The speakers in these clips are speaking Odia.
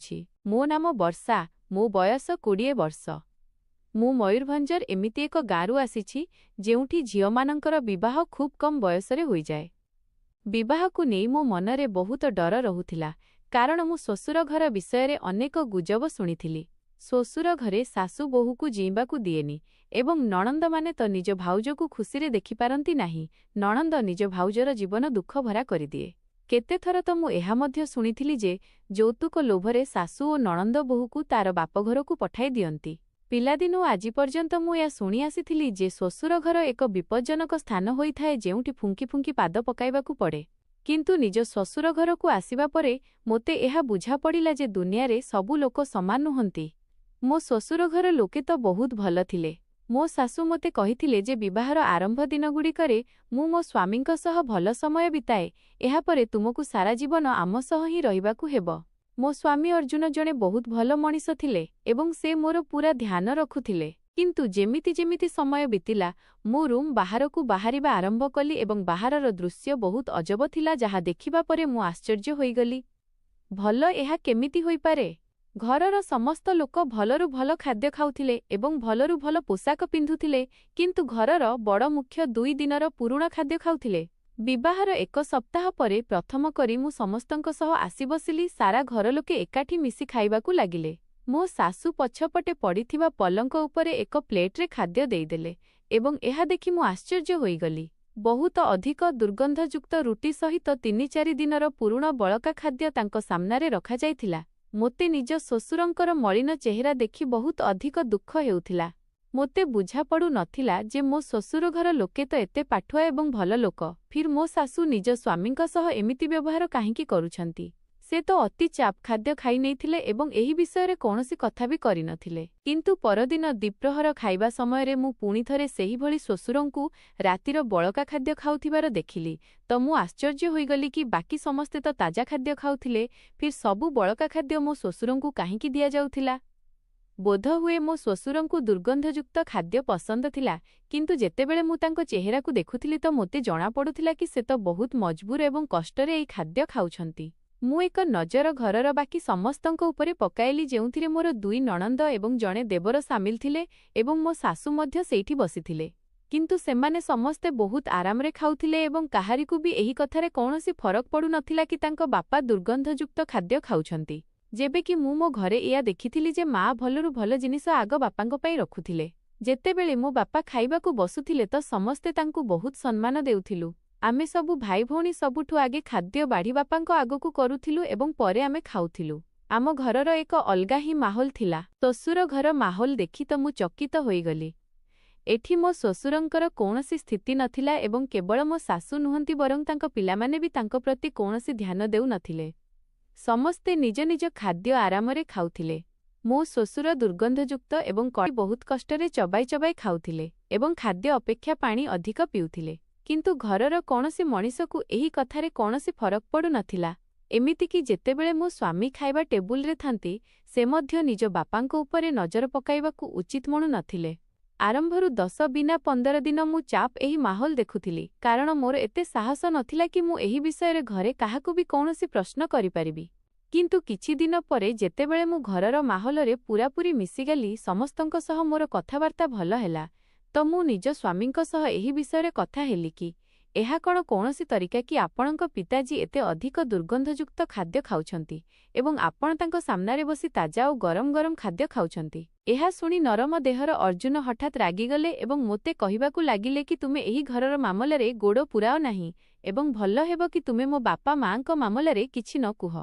କରୁଛି। ମୋ ନାମ ବର୍ଷା, ମୋ ବୟସ 20 ବର୍ଷ। ମୁଁ ମୟୂରଭଞ୍ଜର ଏମିତି ଏକ ଗାଁରୁ ଆସିଛି ଯେଉଁଠି ଝିଅମାନଙ୍କର ବିବାହ ଖୁବ୍ କମ୍ ବୟସରେ ହୋଇଯାଏ। ବିବାହକୁ ନେଇ ମୋ ମନରେ ବହୁତ ଡର ରହୁଥିଲା, କାରଣ ମୁଁ ଶ୍ୱଶୁର ଘର ବିଷୟରେ ଅନେକ ଗୁଜବ ଶୁଣିଥିଲି। ଶ୍ୱଶୁର ଘରେ ଶାଶୁ ବୋହୂକୁ ଜୀଇବାକୁ ଦିଏନି ଏବଂ ନଣନ୍ଦମାନେ ତ ନିଜ ଭାଉଜକୁ ଖୁସିରେ ଦେଖିପାରନ୍ତି ନାହିଁ। ନଣନ୍ଦ ନିଜ ଭାଉଜର ଜୀବନ ଦୁଃଖଭରା କରିଦିଏ। କେତେଥର ତ ମୁଁ ଏହା ମଧ୍ୟ ଶୁଣିଥିଲି ଯେ ଯୌତୁକ ଲୋଭରେ ଶାଶୁ ଓ ନଣନ୍ଦ ବୋହୂକୁ ତାର ବାପଘରକୁ ପଠାଇ ଦିଅନ୍ତି। ପିଲାଦିନୁ ଆଜି ପର୍ଯ୍ୟନ୍ତ ମୁଁ ଏହା ଶୁଣି ଆସିଥିଲି ଯେ ଶ୍ୱଶୁର ଘର ଏକ ବିପଜ୍ଜନକ ସ୍ଥାନ ହୋଇଥାଏ ଯେଉଁଠି ଫୁଙ୍କି ଫୁଙ୍କି ପାଦ ପକାଇବାକୁ ପଡ଼େ। କିନ୍ତୁ ନିଜ ଶ୍ୱଶୁର ଘରକୁ ଆସିବା ପରେ ମୋତେ ଏହା ବୁଝାପଡ଼ିଲା ଯେ ଦୁନିଆରେ ସବୁ ଲୋକ ସମାନ ନୁହନ୍ତି। ମୋ ଶ୍ୱଶୁର ଘର ଲୋକେ ତ ବହୁତ ଭଲ ଥିଲେ। ମୋ ଶାଶୁ ମୋତେ କହିଥିଲେ ଯେ ବିବାହର ଆରମ୍ଭ ଦିନଗୁଡ଼ିକରେ ମୁଁ ମୋ ସ୍ୱାମୀଙ୍କ ସହ ଭଲ ସମୟ ବିତାଏ, ଏହାପରେ ତୁମକୁ ସାରା ଜୀବନ ଆମ ସହ ହିଁ ରହିବାକୁ ହେବ। ମୋ ସ୍ୱାମୀ ଅର୍ଜୁନ ଜଣେ ବହୁତ ଭଲ ମଣିଷ ଥିଲେ ଏବଂ ସେ ମୋର ପୁରା ଧ୍ୟାନ ରଖୁଥିଲେ। କିନ୍ତୁ ଯେମିତି ଯେମିତି ସମୟ ବିତିଲା, ମୁଁ ରୁମ୍ ବାହାରକୁ ବାହାରିବା ଆରମ୍ଭ କଲି ଏବଂ ବାହାରର ଦୃଶ୍ୟ ବହୁତ ଅଜବ ଥିଲା, ଯାହା ଦେଖିବା ପରେ ମୁଁ ଆଶ୍ଚର୍ଯ୍ୟ ହୋଇଗଲି। ଭଲ, ଏହା କେମିତି ହୋଇପାରେ? ଘରର ସମସ୍ତ ଲୋକ ଭଲରୁ ଭଲ ଖାଦ୍ୟ ଖାଉଥିଲେ ଏବଂ ଭଲରୁ ଭଲ ପୋଷାକ ପିନ୍ଧୁଥିଲେ, କିନ୍ତୁ ଘରର ବଡ଼ ମୁଖ୍ୟ 2 ଦିନର ପୁରୁଣା ଖାଦ୍ୟ ଖାଉଥିଲେ। ବିବାହର 1 ସପ୍ତାହ ପରେ ପ୍ରଥମ କରି ମୁଁ ସମସ୍ତଙ୍କ ସହ ଆସି ବସିଲି। ସାରା ଘରଲୋକେ ଏକାଠି ମିଶି ଖାଇବାକୁ ଲାଗିଲେ। ମୋ ଶାଶୁ ପଛପଟେ ପଡ଼ିଥିବା ପଲଙ୍କ ଉପରେ ଏକ ପ୍ଲେଟରେ ଖାଦ୍ୟ ଦେଇଦେଲେ ଏବଂ ଏହା ଦେଖି ମୁଁ ଆଶ୍ଚର୍ଯ୍ୟ ହୋଇଗଲି। ବହୁତ ଅଧିକ ଦୁର୍ଗନ୍ଧଯୁକ୍ତ ରୁଟି ସହିତ 3-4 ଦିନର ପୁରୁଣା ବଳକା ଖାଦ୍ୟ ତାଙ୍କ ସାମ୍ନାରେ ରଖାଯାଇଥିଲା। ମୋତେ ନିଜ ଶ୍ୱଶୁରଙ୍କର ମଳିନ ଚେହେରା ଦେଖି ବହୁତ ଅଧିକ ଦୁଃଖ ହେଉଥିଲା। ମୋତେ ବୁଝାପଡ଼ୁ ନଥିଲା ଯେ ମୋ ଶ୍ୱଶୁର ଘର ଲୋକେ ତ ଏତେ ପାଠୁଆ ଏବଂ ଭଲ ଲୋକ, ଫିର୍ ମୋ ଶାଶୁ ନିଜ ସ୍ୱାମୀଙ୍କ ସହ ଏମିତି ବ୍ୟବହାର କାହିଁକି କରୁଛନ୍ତି? ସେ ତ ଅତି ଚାପ୍ ଖାଦ୍ୟ ଖାଇ ନେଇଥିଲେ ଏବଂ ଏହି ବିଷୟରେ କୌଣସି କଥା ବି କରିନଥିଲେ। କିନ୍ତୁ ପରଦିନ ଦ୍ୱିପ୍ରହର ଖାଇବା ସମୟରେ ମୁଁ ପୁଣିଥରେ ସେହିଭଳି ଶ୍ୱଶୁରଙ୍କୁ ରାତିର ବଳକା ଖାଦ୍ୟ ଖାଉଥିବାର ଦେଖିଲି। ତ ମୁଁ ଆଶ୍ଚର୍ଯ୍ୟ ହୋଇଗଲି କି ବାକି ସମସ୍ତେ ତ ତାଜା ଖାଦ୍ୟ ଖାଉଥିଲେ, ଫିର୍ ସବୁ ବଳକା ଖାଦ୍ୟ ମୋ ଶ୍ୱଶୁରଙ୍କୁ କାହିଁକି ଦିଆଯାଉଥିଲା? ବୋଧହୁଏ ମୋ ଶ୍ୱଶୁରଙ୍କୁ ଦୁର୍ଗନ୍ଧଯୁକ୍ତ ଖାଦ୍ୟ ପସନ୍ଦ ଥିଲା, କିନ୍ତୁ ଯେତେବେଳେ ମୁଁ ତାଙ୍କ ଚେହେରାକୁ ଦେଖୁଥିଲି ତ ମୋତେ ଜଣାପଡ଼ୁଥିଲା କି ସେ ତ ବହୁତ ମଜବୁର ଏବଂ କଷ୍ଟରେ ଏହି ଖାଦ୍ୟ ଖାଉଛନ୍ତି। ମୁଁ ଏକ ନଜର ଘରର ବାକି ସମସ୍ତଙ୍କ ଉପରେ ପକାଇଲି, ଯେଉଁଥିରେ ମୋର 2 ନଣନ୍ଦ ଏବଂ ଜଣେ ଦେବର ସାମିଲ ଥିଲେ ଏବଂ ମୋ ଶାଶୁ ମଧ୍ୟ ସେଇଠି ବସିଥିଲେ। କିନ୍ତୁ ସେମାନେ ସମସ୍ତେ ବହୁତ ଆରାମରେ ଖାଉଥିଲେ ଏବଂ କାହାରିକୁ ବି ଏହି କଥାରେ କୌଣସି ଫରକ ପଡ଼ୁନଥିଲା କି ତାଙ୍କ ବାପା ଦୁର୍ଗନ୍ଧଯୁକ୍ତ ଖାଦ୍ୟ ଖାଉଛନ୍ତି। ଯେବେକି ମୁଁ ମୋ ଘରେ ଏହା ଦେଖିଥିଲି ଯେ ମା ଭଲରୁ ଭଲ ଜିନିଷ ଆଗ ବାପାଙ୍କ ପାଇଁ ରଖୁଥିଲେ। ଯେତେବେଳେ ମୋ ବାପା ଖାଇବାକୁ ବସୁଥିଲେ ତ ସମସ୍ତେ ତାଙ୍କୁ ବହୁତ ସମ୍ମାନ ଦେଉଥିଲୁ। ଆମେ ସବୁ ଭାଇ ଭଉଣୀ ସବୁଠୁ ଆଗେ ଖାଦ୍ୟ ବାଢ଼ି ବାପାଙ୍କ ଆଗକୁ କରୁଥିଲୁ ଏବଂ ପରେ ଆମେ ଖାଉଥିଲୁ। ଆମ ଘରର ଏକ ଅଲଗା ହିଁ ମାହୋଲ ଥିଲା। ଶ୍ୱଶୁର ଘର ମାହୋଲ ଦେଖି ତ ମୁଁ ଚକିତ ହୋଇଗଲି। ଏଠି ମୋ ଶ୍ୱଶୁରଙ୍କର କୌଣସି ସ୍ଥିତି ନଥିଲା ଏବଂ କେବଳ ମୋ ଶାଶୁ ନୁହନ୍ତି ବରଂ ତାଙ୍କ ପିଲାମାନେ ବି ତାଙ୍କ ପ୍ରତି କୌଣସି ଧ୍ୟାନ ଦେଉନଥିଲେ। ସମସ୍ତେ ନିଜ ନିଜ ଖାଦ୍ୟ ଆରାମରେ ଖାଉଥିଲେ। ମୋ ଶ୍ୱଶୁର ଦୁର୍ଗନ୍ଧଯୁକ୍ତ ଏବଂ ବହୁତ କଷ୍ଟରେ ଚବାଇ ଚବାଇ ଖାଉଥିଲେ ଏବଂ ଖାଦ୍ୟ ଅପେକ୍ଷା ପାଣି ଅଧିକ ପିଉଥିଲେ। କିନ୍ତୁ ଘରର କୌଣସି ମଣିଷକୁ ଏହି କଥାରେ କୌଣସି ଫରକ ପଡ଼ୁନଥିଲା। ଏମିତିକି ଯେତେବେଳେ ମୋ ସ୍ୱାମୀ ଖାଇବା ଟେବୁଲରେ ଥାନ୍ତି, ସେ ମଧ୍ୟ ନିଜ ବାପାଙ୍କ ଉପରେ ନଜର ପକାଇବାକୁ ଉଚିତ ମଣୁନଥିଲେ। ଆରମ୍ଭରୁ 10-15 ଦିନ ମୁଁ ଚାପ୍ ଏହି ମାହୋଲ ଦେଖୁଥିଲି, କାରଣ ମୋର ଏତେ ସାହସ ନଥିଲା କି ମୁଁ ଏହି ବିଷୟରେ ଘରେ କାହାକୁ ବି କୌଣସି ପ୍ରଶ୍ନ କରିପାରିବି। କିନ୍ତୁ କିଛି ଦିନ ପରେ ଯେତେବେଳେ ମୁଁ ଘରର ମାହୋଲରେ ପୂରାପୂରି ମିଶିଗଲି, ସମସ୍ତଙ୍କ ସହ ମୋର କଥାବାର୍ତ୍ତା ଭଲ ହେଲା, ତ ମୁଁ ନିଜ ସ୍ୱାମୀଙ୍କ ସହ ଏହି ବିଷୟରେ କଥା ହେଲି କି ଏହା କ'ଣ କୌଣସି ତରିକା କି ଆପଣଙ୍କ ପିତାଜୀ ଏତେ ଅଧିକ ଦୁର୍ଗନ୍ଧଯୁକ୍ତ ଖାଦ୍ୟ ଖାଉଛନ୍ତି ଏବଂ ଆପଣ ତାଙ୍କ ସାମ୍ନାରେ ବସି ତାଜା ଓ ଗରମ ଗରମ ଖାଦ୍ୟ ଖାଉଛନ୍ତି? ଏହା ଶୁଣି ନରମ ଦେହର ଅର୍ଜୁନ ହଠାତ୍ ରାଗିଗଲେ ଏବଂ ମୋତେ କହିବାକୁ ଲାଗିଲେ କି ତୁମେ ଏହି ଘରର ମାମଲାରେ ଗୋଡ଼ ପୁରାଅ ନାହିଁ ଏବଂ ଭଲ ହେବ କି ତୁମେ ମୋ ବାପା ମାଙ୍କ ମାମଲାରେ କିଛି ନ କୁହ।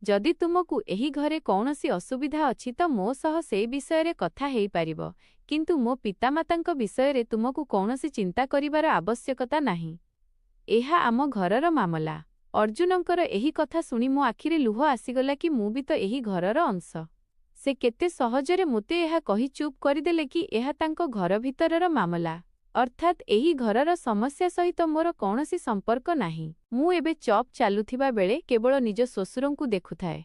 ଯଦି ତୁମକୁ ଏହି ଘରେ କୌଣସି ଅସୁବିଧା ଅଛି ତ ମୋ ସହ ସେହି ବିଷୟରେ କଥା ହେଇପାରିବ, କିନ୍ତୁ ମୋ ପିତାମାତାଙ୍କ ବିଷୟରେ ତୁମକୁ କୌଣସି ଚିନ୍ତା କରିବାର ଆବଶ୍ୟକତା ନାହିଁ। ଏହା ଆମ ଘରର ମାମଲା। ଅର୍ଜୁନଙ୍କର ଏହି କଥା ଶୁଣି ମୋ ଆଖିରେ ଲୁହ ଆସିଗଲା କି ମୁଁ ବି ତ ଏହି ଘରର ଅଂଶ। ସେ କେତେ ସହଜରେ ମୋତେ ଏହା କହି ଚୁପ୍ କରିଦେଲେ କି ଏହା ତାଙ୍କ ଘର ଭିତରର ମାମଲା, ଅର୍ଥାତ୍ ଏହି ଘରର ସମସ୍ୟା ସହିତ ମୋର କୌଣସି ସମ୍ପର୍କ ନାହିଁ। ମୁଁ ଏବେ ଚପ୍ ଚାଲୁଥିବା ବେଳେ କେବଳ ନିଜ ଶ୍ୱଶୁରଙ୍କୁ ଦେଖୁଥାଏ।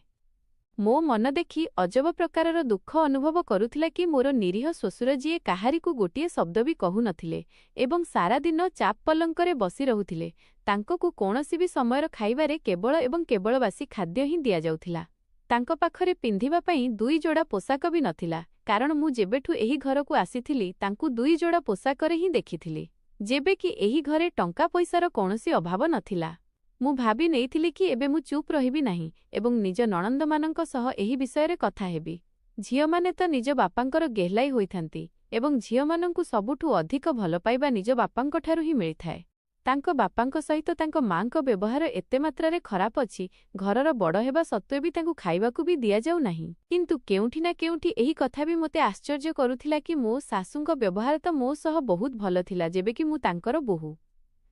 ମୋ ମନ ଦେଖି ଅଜବ ପ୍ରକାରର ଦୁଃଖ ଅନୁଭବ କରୁଥିଲା କି ମୋର ନିରୀହ ଶ୍ୱଶୁର ଯିଏ କାହାରିକୁ ଗୋଟିଏ ଶବ୍ଦ ବି କହୁନଥିଲେ ଏବଂ ସାରାଦିନ ଚାପ୍ ପଲଙ୍କରେ ବସି ରହୁଥିଲେ, ତାଙ୍କକୁ କୌଣସି ବି ସମୟର ଖାଇବାରେ କେବଳ ଏବଂ କେବଳ ବାସି ଖାଦ୍ୟ ହିଁ ଦିଆଯାଉଥିଲା। ତାଙ୍କ ପାଖରେ ପିନ୍ଧିବା ପାଇଁ 2 ଯୋଡ଼ା ପୋଷାକ ବି ନଥିଲା, କାରଣ ମୁଁ ଯେବେଠୁ ଏହି ଘରକୁ ଆସିଥିଲି ତାଙ୍କୁ 2 ଯୋଡ଼ା ପୋଷାକରେ ହିଁ ଦେଖିଥିଲି। ଯେବେ କି ଏହି ଘରେ ଟଙ୍କା ପଇସାର କୌଣସି ଅଭାବ ନଥିଲା। ମୁଁ ଭାବି ନେଇଥିଲି କି ଏବେ ମୁଁ ଚୁପ୍ ରହିବି ନାହିଁ ଏବଂ ନିଜ ନଣନ୍ଦମାନଙ୍କ ସହ ଏହି ବିଷୟରେ କଥା ହେବି। ଝିଅମାନେ ତ ନିଜ ବାପାଙ୍କର ଗେହ୍ଲାଇ ହୋଇଥାନ୍ତି ଏବଂ ଝିଅମାନଙ୍କୁ ସବୁଠୁ ଅଧିକ ଭଲ ପାଇବା ନିଜ ବାପାଙ୍କଠାରୁ ହିଁ ମିଳିଥାଏ। ତାଙ୍କ ବାପାଙ୍କ ସହିତ ତାଙ୍କ ମାଙ୍କ ବ୍ୟବହାର ଏତେ ମାତ୍ରାରେ ଖରାପ ଅଛି, ଘରର ବଡ଼ ହେବା ସତ୍ତ୍ୱେ ବି ତାଙ୍କୁ ଖାଇବାକୁ ବି ଦିଆଯାଉ ନାହିଁ। କିନ୍ତୁ କେଉଁଠି ନା କେଉଁଠି ଏହି କଥା ବି ମୋତେ ଆଶ୍ଚର୍ଯ୍ୟ କରୁଥିଲା କି ମୋ ଶାଶୁଙ୍କ ବ୍ୟବହାର ତ ମୋ ସହ ବହୁତ ଭଲ ଥିଲା ଯେବେକି ମୁଁ ତାଙ୍କର ବୋହୂ।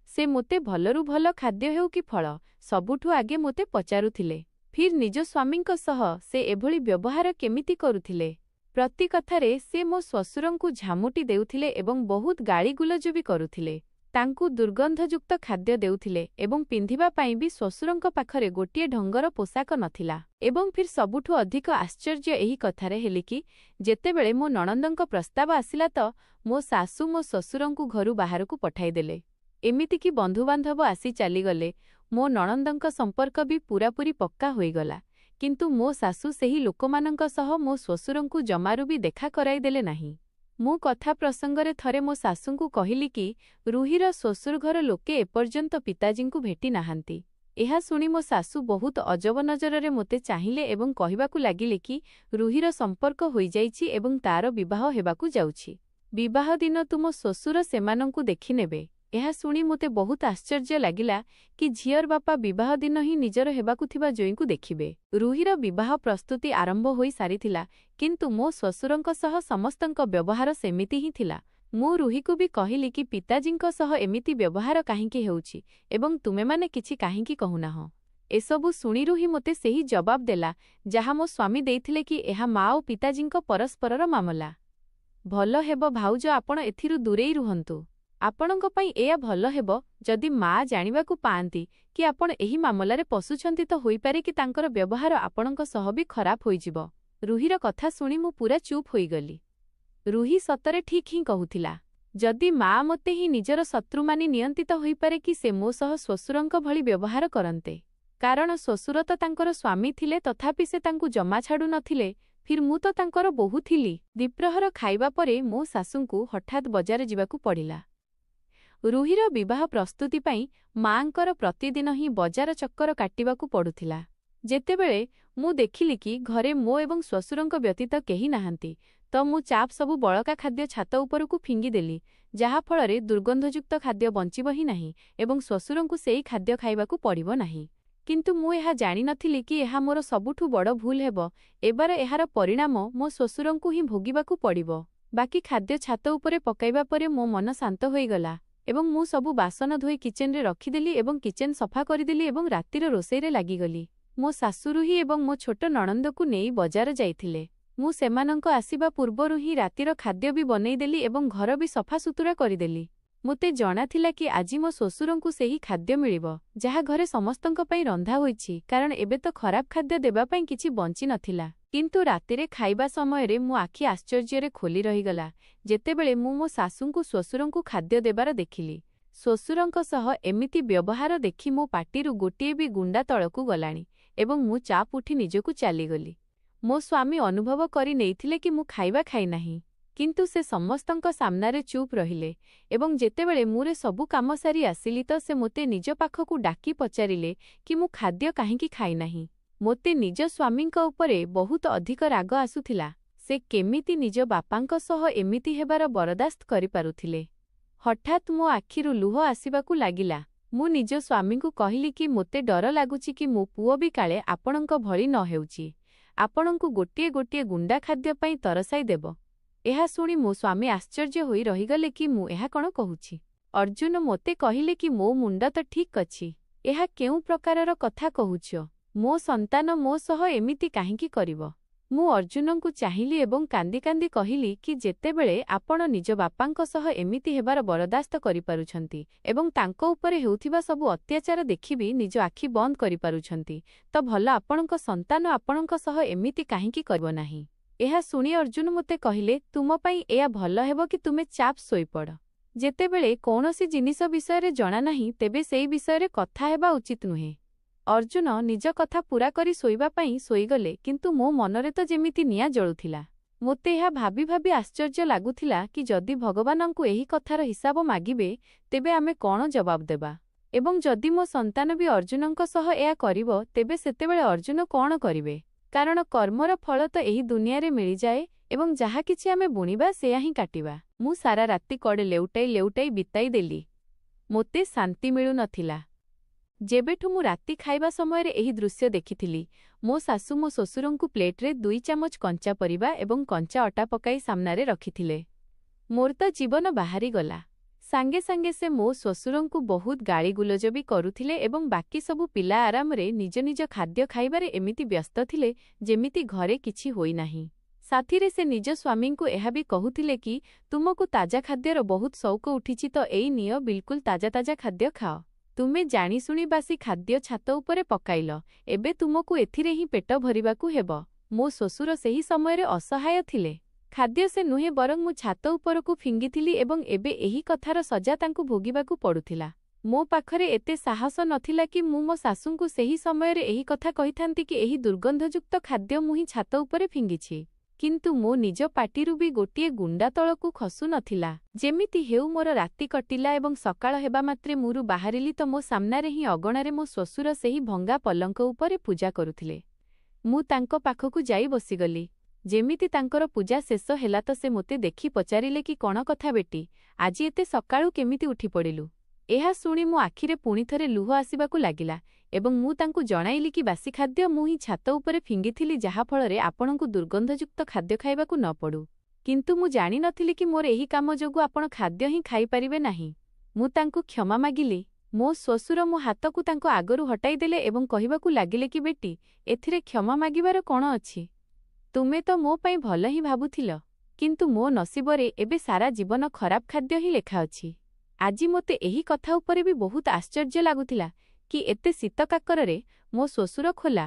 ସେ ମୋତେ ଭଲରୁ ଭଲ ଖାଦ୍ୟ ହେଉ କି ଫଳ, ସବୁଠୁ ଆଗେ ମୋତେ ପଚାରୁଥିଲେ। ଫିର୍ ନିଜ ସ୍ୱାମୀଙ୍କ ସହ ସେ ଏଭଳି ବ୍ୟବହାର କେମିତି କରୁଥିଲେ? ପ୍ରତି କଥାରେ ସେ ମୋ ଶ୍ୱଶୁରଙ୍କୁ ଝାମୁଟି ଦେଉଥିଲେ ଏବଂ ବହୁତ ଗାଳିଗୁଲଜ ବି କରୁଥିଲେ। ତାଙ୍କୁ ଦୁର୍ଗନ୍ଧଯୁକ୍ତ ଖାଦ୍ୟ ଦେଉଥିଲେ ଏବଂ ପିନ୍ଧିବା ପାଇଁ ବି ଶ୍ୱଶୁରଙ୍କ ପାଖରେ ଗୋଟିଏ ଢଙ୍ଗର ପୋଷାକ ନଥିଲା। ଏବଂ ଫିର୍ ସବୁଠୁ ଅଧିକ ଆଶ୍ଚର୍ଯ୍ୟ ଏହି କଥାରେ ହେଲି କି ଯେତେବେଳେ ମୋ ନଣନ୍ଦଙ୍କ ପ୍ରସ୍ତାବ ଆସିଲା ତ ମୋ ଶାଶୁ ମୋ ଶ୍ୱଶୁରଙ୍କୁ ଘରୁ ବାହାରକୁ ପଠାଇଦେଲେ। ଏମିତିକି ବନ୍ଧୁବାନ୍ଧବ ଆସି ଚାଲିଗଲେ, ମୋ ନଣନ୍ଦଙ୍କ ସମ୍ପର୍କ ବି ପୂରାପୂରି ପକ୍କା ହୋଇଗଲା। କିନ୍ତୁ ମୋ ଶାଶୁ ସେହି ଲୋକମାନଙ୍କ ସହ ମୋ ଶ୍ୱଶୁରଙ୍କୁ ଜମାରୁ ବି ଦେଖା କରାଇଦେଲେ ନାହିଁ। ମୁଁ କଥା ପ୍ରସଙ୍ଗରେ ଥରେ ମୋ ଶାଶୁଙ୍କୁ କହିଲି କି ରୁହିର ଶ୍ୱଶୁରଘର ଲୋକେ ଏପର୍ଯ୍ୟନ୍ତ ପିତାଜୀଙ୍କୁ ଭେଟି ନାହାନ୍ତି। ଏହା ଶୁଣି ମୋ ଶାଶୁ ବହୁତ ଅଜବ ନଜରରେ ମୋତେ ଚାହିଁଲେ ଏବଂ କହିବାକୁ ଲାଗିଲେ କି ରୁହିର ସମ୍ପର୍କ ହୋଇଯାଇଛି ଏବଂ ତାର ବିବାହ ହେବାକୁ ଯାଉଛି। ବିବାହ ଦିନ ତୁମ ଶ୍ୱଶୁର ସେମାନଙ୍କୁ ଦେଖିନେବେ। ଏହା ଶୁଣି ମୋତେ ବହୁତ ଆଶ୍ଚର୍ଯ୍ୟ ଲାଗିଲା କି ଝିଅର ବାପା ବିବାହ ଦିନ ହିଁ ନିଜର ହେବାକୁ ଥିବା ଜ୍ୱଇଁଙ୍କୁ ଦେଖିବେ। ରୁହିର ବିବାହ ପ୍ରସ୍ତୁତି ଆରମ୍ଭ ହୋଇ ସାରିଥିଲା, କିନ୍ତୁ ମୋ ଶ୍ୱଶୁରଙ୍କ ସହ ସମସ୍ତଙ୍କ ବ୍ୟବହାର ସେମିତି ହିଁ ଥିଲା। ମୁଁ ରୁହିକୁ ବି କହିଲି କି ପିତାଜୀଙ୍କ ସହ ଏମିତି ବ୍ୟବହାର କାହିଁକି ହେଉଛି ଏବଂ ତୁମେମାନେ କିଛି କାହିଁକି କହୁନାହଁ। ଏସବୁ ଶୁଣି ରୁହି ମୋତେ ସେହି ଜବାବ ଦେଲା ଯାହା ମୋ ସ୍ୱାମୀ ଦେଇଥିଲେ କି ଏହା ମା ଓ ପିତାଜୀଙ୍କ ପରସ୍ପରର ମାମଲା। ଭଲ ହେବ ଭାଉଜ ଆପଣ ଏଥିରୁ ଦୂରେଇ ରୁହନ୍ତୁ। ଆପଣଙ୍କ ପାଇଁ ଏହା ଭଲ ହେବ ଯଦି ମା ଜାଣିବାକୁ ପାଆନ୍ତି କି ଆପଣ ଏହି ମାମଲାରେ ପଶୁଛନ୍ତି ତ ହୋଇପାରେ କି ତାଙ୍କର ବ୍ୟବହାର ଆପଣଙ୍କ ସହ ବି ଖରାପ ହୋଇଯିବ। ରୁହିର କଥା ଶୁଣି ମୁଁ ପୂରା ଚୁପ୍ ହୋଇଗଲି। ରୁହି ସତରେ ଠିକ୍ ହିଁ କହୁଥିଲା। ଯଦି ମା ମୋତେ ହିଁ ନିଜର ଶତ୍ରୁ ମାନି ନିଅନ୍ତି ତ ହୋଇପାରେ କି ସେ ମୋ ସହ ଶ୍ୱଶୁରଙ୍କ ଭଳି ବ୍ୟବହାର କରନ୍ତେ। କାରଣ ଶ୍ୱଶୁର ତ ତାଙ୍କର ସ୍ୱାମୀ ଥିଲେ ତଥାପି ସେ ତାଙ୍କୁ ଜମା ଛାଡ଼ୁ ନଥିଲେ। ଫିର୍ ମୁଁ ତ ତାଙ୍କର ବୋହୂ ଥିଲି। ଦ୍ୱିପ୍ରହର ଖାଇବା ପରେ ମୋ ଶାଶୁଙ୍କୁ ହଠାତ୍ ବଜାର ଯିବାକୁ ପଡ଼ିଲା। ରୁହିର ବିବାହ ପ୍ରସ୍ତୁତି ପାଇଁ ମାଆଙ୍କର ପ୍ରତିଦିନ ହିଁ ବଜାର ଚକ୍କର କାଟିବାକୁ ପଡୁଥିଲା। ଯେତେବେଳେ ମୁଁ ଦେଖିଲି କି ଘରେ ମୋ ଏବଂ ଶ୍ୱଶୁରଙ୍କ ବ୍ୟତୀତ କେହି ନାହାନ୍ତି, ତ ମୁଁ ଚାପ୍ ସବୁ ବଳକା ଖାଦ୍ୟ ଛାତ ଉପରକୁ ଫିଙ୍ଗିଦେଲି, ଯାହାଫଳରେ ଦୁର୍ଗନ୍ଧଯୁକ୍ତ ଖାଦ୍ୟ ବଞ୍ଚିବ ହିଁ ନାହିଁ ଏବଂ ଶ୍ୱଶୁରଙ୍କୁ ସେଇ ଖାଦ୍ୟ ଖାଇବାକୁ ପଡ଼ିବ ନାହିଁ। କିନ୍ତୁ ମୁଁ ଏହା ଜାଣିନଥିଲି କି ଏହା ମୋର ସବୁଠୁ ବଡ଼ ଭୁଲ ହେବ। ଏବାର ଏହାର ପରିଣାମ ମୋ ଶ୍ୱଶୁରଙ୍କୁ ହିଁ ଭୋଗିବାକୁ ପଡ଼ିବ। ବାକି ଖାଦ୍ୟ ଛାତ ଉପରେ ପକାଇବା ପରେ ମୋ ମନ ଶାନ୍ତ ହୋଇଗଲା ଏବଂ ମୁଁ ସବୁ ବାସନ ଧୋଇ କିଚେନରେ ରଖିଦେଲି ଏବଂ କିଚେନ ସଫା କରିଦେଲି ଏବଂ ରାତିର ରୋଷେଇରେ ଲାଗିଗଲି। ମୋ ଶାଶୁ ରୁହି ଏବଂ ମୋ ଛୋଟ ନଣନ୍ଦକୁ ନେଇ ବଜାର ଯାଇଥିଲେ। ମୁଁ ସେମାନଙ୍କ ଆସିବା ପୂର୍ବରୁ ହିଁ ରାତିର ଖାଦ୍ୟ ବି ବନେଇଦେଲି ଏବଂ ଘର ବି ସଫାସୁତୁରା କରିଦେଲି। ମୋତେ ଜଣାଥିଲା କି ଆଜି ମୋ ଶ୍ୱଶୁରଙ୍କୁ ସେହି ଖାଦ୍ୟ ମିଳିବ ଯାହା ଘରେ ସମସ୍ତଙ୍କ ପାଇଁ ରନ୍ଧା ହୋଇଛି, କାରଣ ଏବେ ତ ଖରାପ ଖାଦ୍ୟ ଦେବା ପାଇଁ କିଛି ବଞ୍ଚି ନଥିଲା। କିନ୍ତୁ ରାତିରେ ଖାଇବା ସମୟରେ ମୋ ଆଖି ଆଶ୍ଚର୍ଯ୍ୟରେ ଖୋଲି ରହିଗଲା ଯେତେବେଳେ ମୁଁ ମୋ ଶାଶୁଙ୍କୁ ଶ୍ୱଶୁରଙ୍କୁ ଖାଦ୍ୟ ଦେବାର ଦେଖିଲି। ଶ୍ୱଶୁରଙ୍କ ସହ ଏମିତି ବ୍ୟବହାର ଦେଖି ମୋ ପାଟିରୁ ଗୋଟିଏ ବି ଗୁଣ୍ଡା ତଳକୁ ଗଲାଣି ଏବଂ ମୁଁ ଚାପ୍ ଉଠି ନିଜକୁ ଚାଲିଗଲି। ମୋ ସ୍ୱାମୀ ଅନୁଭବ କରି ନେଇଥିଲେ କି ମୁଁ ଖାଇବା ଖାଇନାହିଁ, କିନ୍ତୁ ସେ ସମସ୍ତଙ୍କ ସାମ୍ନାରେ ଚୁପ୍ ରହିଲେ ଏବଂ ଯେତେବେଳେ ମୁଁ ସବୁ କାମ ସାରି ଆସିଲି ତ ସେ ମୋତେ ନିଜ ପାଖକୁ ଡାକି ପଚାରିଲେ କି ମୁଁ ଖାଦ୍ୟ କାହିଁକି ଖାଇନାହିଁ। ମୋତେ ନିଜ ସ୍ୱାମୀଙ୍କ ଉପରେ ବହୁତ ଅଧିକ ରାଗ ଆସୁଥିଲା। ସେ କେମିତି ନିଜ ବାପାଙ୍କ ସହ ଏମିତି ହେବାର ବରଦାସ୍ତ କରିପାରୁଥିଲେ। ହଠାତ୍ ମୋ ଆଖିରୁ ଲୁହ ଆସିବାକୁ ଲାଗିଲା। ମୁଁ ନିଜ ସ୍ୱାମୀଙ୍କୁ କହିଲି କି ମୋତେ ଡର ଲାଗୁଛି କି ମୋ ପୁଅ ବି କାଳେ ଆପଣଙ୍କ ଭଳି ନ ହେଉଛି, ଆପଣଙ୍କୁ ଗୋଟିଏ ଗୋଟିଏ ଗୁଣ୍ଡା ଖାଦ୍ୟ ପାଇଁ ତରସାଇ ଦେବ। ଏହା ଶୁଣି ମୋ ସ୍ୱାମୀ ଆଶ୍ଚର୍ଯ୍ୟ ହୋଇ ରହିଗଲେ କି ମୁଁ ଏହା କ'ଣ କହୁଛି। ଅର୍ଜୁନ ମୋତେ କହିଲେ କି ମୋ ମୁଣ୍ଡ ତ ଠିକ୍ ଅଛି, ଏହା କେଉଁ ପ୍ରକାରର କଥା କହୁଛ? ମୋ ସନ୍ତାନ ମୋ ସହ ଏମିତି କାହିଁକି କରିବ? ମୁଁ ଅର୍ଜୁନଙ୍କୁ ଚାହିଁଲି ଏବଂ କାନ୍ଦି କାନ୍ଦି କହିଲି କି ଯେତେବେଳେ ଆପଣ ନିଜ ବାପାଙ୍କ ସହ ଏମିତି ହେବାର ବରଦାସ୍ତ କରିପାରୁଛନ୍ତି ଏବଂ ତାଙ୍କ ଉପରେ ହେଉଥିବା ସବୁ ଅତ୍ୟାଚାର ଦେଖିବି ନିଜ ଆଖି ବନ୍ଦ କରିପାରୁଛନ୍ତି, ତ ଭଲ ଆପଣଙ୍କ ସନ୍ତାନ ଆପଣଙ୍କ ସହ ଏମିତି କାହିଁକି କରିବ ନାହିଁ। ଏହା ଶୁଣି ଅର୍ଜୁନ ମୋତେ କହିଲେ, ତୁମ ପାଇଁ ଏହା ଭଲ ହେବ କି ତୁମେ ଚାପ୍ ଶୋଇପଡ଼। ଯେତେବେଳେ କୌଣସି ଜିନିଷ ବିଷୟରେ ଜଣା ନାହିଁ ତେବେ ସେହି ବିଷୟରେ କଥା ହେବା ଉଚିତ ନୁହେଁ। ଅର୍ଜୁନ ନିଜ କଥା ପୂରା କରି ଶୋଇବା ପାଇଁ ଶୋଇଗଲେ, କିନ୍ତୁ ମୋ ମନରେ ତ ଯେମିତି ନିଆଁ ଜଳୁଥିଲା। ମୋତେ ଏହା ଭାବି ଭାବି ଆଶ୍ଚର୍ଯ୍ୟ ଲାଗୁଥିଲା କି ଯଦି ଭଗବାନଙ୍କୁ ଏହି କଥାର ହିସାବ ମାଗିବେ, ତେବେ ଆମେ କ'ଣ ଜବାବ ଦେବା? ଏବଂ ଯଦି ମୋ ସନ୍ତାନ ବି ଅର୍ଜୁନଙ୍କ ସହ ଏହା କରିବ, ତେବେ ସେତେବେଳେ ଅର୍ଜୁନ କ'ଣ କରିବେ? କାରଣ କର୍ମର ଫଳ ତ ଏହି ଦୁନିଆରେ ମିଳିଯାଏ ଏବଂ ଯାହା କିଛି ଆମେ ବୁଣିବା ସେୟା ହିଁ କାଟିବା। ମୁଁ ସାରା ରାତି କଡ଼େ ଲେଉଟାଇ ବିତାଇ ଦେଲି। ମୋତେ ଶାନ୍ତି ମିଳୁନଥିଲା। ଯେବେଠୁ ମୁଁ ରାତି ଖାଇବା ସମୟରେ ଏହି ଦୃଶ୍ୟ ଦେଖିଥିଲି, ମୋ ଶାଶୁ ମୋ ଶ୍ୱଶୁରଙ୍କୁ ପ୍ଲେଟରେ 2 ଚାମଚ କଞ୍ଚା ପରିବା ଏବଂ କଞ୍ଚା ଅଟା ପକାଇ ସାମ୍ନାରେ ରଖିଥିଲେ। ମୋର ତ ଜୀବନ ବାହାରିଗଲା। ସାଙ୍ଗେ ସାଙ୍ଗେ ସେ ମୋ ଶ୍ୱଶୁରଙ୍କୁ ବହୁତ ଗାଳିଗୁଲଜ ବି କରୁଥିଲେ ଏବଂ ବାକି ସବୁ ପିଲା ଆରାମରେ ନିଜ ନିଜ ଖାଦ୍ୟ ଖାଇବାରେ ଏମିତି ବ୍ୟସ୍ତ ଥିଲେ ଯେମିତି ଘରେ କିଛି ହୋଇନାହିଁ। ସାଥିରେ ସେ ନିଜ ସ୍ୱାମୀଙ୍କୁ ଏହା ବି କହୁଥିଲେ କି ତୁମକୁ ତାଜା ଖାଦ୍ୟର ବହୁତ ସଉକ ଉଠିଛି ତ ଏଇ ନିଅ, ବିଲକୁଲ ତାଜା ତାଜା ଖାଦ୍ୟ ଖାଅ। ତୁମେ ଜାଣିଶୁଣି ବାସି ଖାଦ୍ୟ ଛାତ ଉପରେ ପକାଇଲ, ଏବେ ତୁମକୁ ଏଥିରେ ହିଁ ପେଟ ଭରିବାକୁ ହେବ। ମୋ ଶ୍ୱଶୁର ସେହି ସମୟରେ ଅସହାୟ ଥିଲେ। ଖାଦ୍ୟ ସେ ନୁହେଁ ବରଂ ମୁଁ ଛାତ ଉପରକୁ ଫିଙ୍ଗିଥିଲି ଏବଂ ଏବେ ଏହି କଥାର ସଜା ତାଙ୍କୁ ଭୋଗିବାକୁ ପଡୁଥିଲା। ମୋ ପାଖରେ ଏତେ ସାହସ ନଥିଲା କି ମୁଁ ମୋ ଶାଶୁଙ୍କୁ ସେହି ସମୟରେ ଏହି କଥା କହିଥାନ୍ତି କି ଏହି ଦୁର୍ଗନ୍ଧଯୁକ୍ତ ଖାଦ୍ୟ ମୁଁ ହିଁ ଛାତ ଉପରେ ଫିଙ୍ଗିଛି। କିନ୍ତୁ ମୋ ନିଜ ପାଟିରୁ ବି ଗୋଟିଏ ଗୁଣ୍ଡା ତଳକୁ ଖସୁ ନଥିଲା। ଯେମିତି ହେଉ ମୋର ରାତି କଟିଲା ଏବଂ ସକାଳ ହେବା ମାତ୍ରେ ମୁରୁ ବାହାରିଲି ତ ମୋ ସାମ୍ନାରେ ହିଁ ଅଗଣାରେ ମୋ ଶ୍ୱଶୁର ସେହି ଭଙ୍ଗା ପଲଙ୍କ ଉପରେ ପୂଜା କରୁଥିଲେ। ମୁଁ ତାଙ୍କ ପାଖକୁ ଯାଇ ବସିଗଲି। ଯେମିତି ତାଙ୍କର ପୂଜା ଶେଷ ହେଲା ତ ସେ ମୋତେ ଦେଖି ପଚାରିଲେ କି କ'ଣ କଥା ବେଟି, ଆଜି ଏତେ ସକାଳୁ କେମିତି ଉଠି ପଡ଼ିଲୁ? ଏହା ଶୁଣି ମୋ ଆଖିରେ ପୁଣିଥରେ ଲୁହ ଆସିବାକୁ ଲାଗିଲା ଏବଂ ମୁଁ ତାଙ୍କୁ ଜଣାଇଲି କି ବାସି ଖାଦ୍ୟ ମୁଁ ହିଁ ଛାତ ଉପରେ ଫିଙ୍ଗିଥିଲି, ଯାହାଫଳରେ ଆପଣଙ୍କୁ ଦୁର୍ଗନ୍ଧଯୁକ୍ତ ଖାଦ୍ୟ ଖାଇବାକୁ ନ ପଡ଼ୁ। କିନ୍ତୁ ମୁଁ ଜାଣିନଥିଲି କି ମୋର ଏହି କାମ ଯୋଗୁଁ ଆପଣ ଖାଦ୍ୟ ହିଁ ଖାଇପାରିବେ ନାହିଁ। ମୁଁ ତାଙ୍କୁ କ୍ଷମା ମାଗିଲି। ମୋ ଶ୍ୱଶୁର ମୋ ହାତକୁ ତାଙ୍କ ଆଗରୁ ହଟାଇଦେଲେ ଏବଂ କହିବାକୁ ଲାଗିଲେ କି ବେଟି, ଏଥିରେ କ୍ଷମା ମାଗିବାର କ'ଣ ଅଛି? ତୁମେ ତ ମୋ ପାଇଁ ଭଲ ହିଁ ଭାବୁଥିଲ, କିନ୍ତୁ ମୋ ନସିବରେ ଏବେ ସାରା ଜୀବନ ଖରାପ ଖାଦ୍ୟ ହିଁ ଲେଖାଅଛି। ଆଜି ମୋତେ ଏହି କଥା ଉପରେ ବି ବହୁତ ଆଶ୍ଚର୍ଯ୍ୟ ଲାଗୁଥିଲା କି ଏତେ ଶୀତ କାକରରେ ମୋ ଶ୍ୱଶୁର ଖୋଲା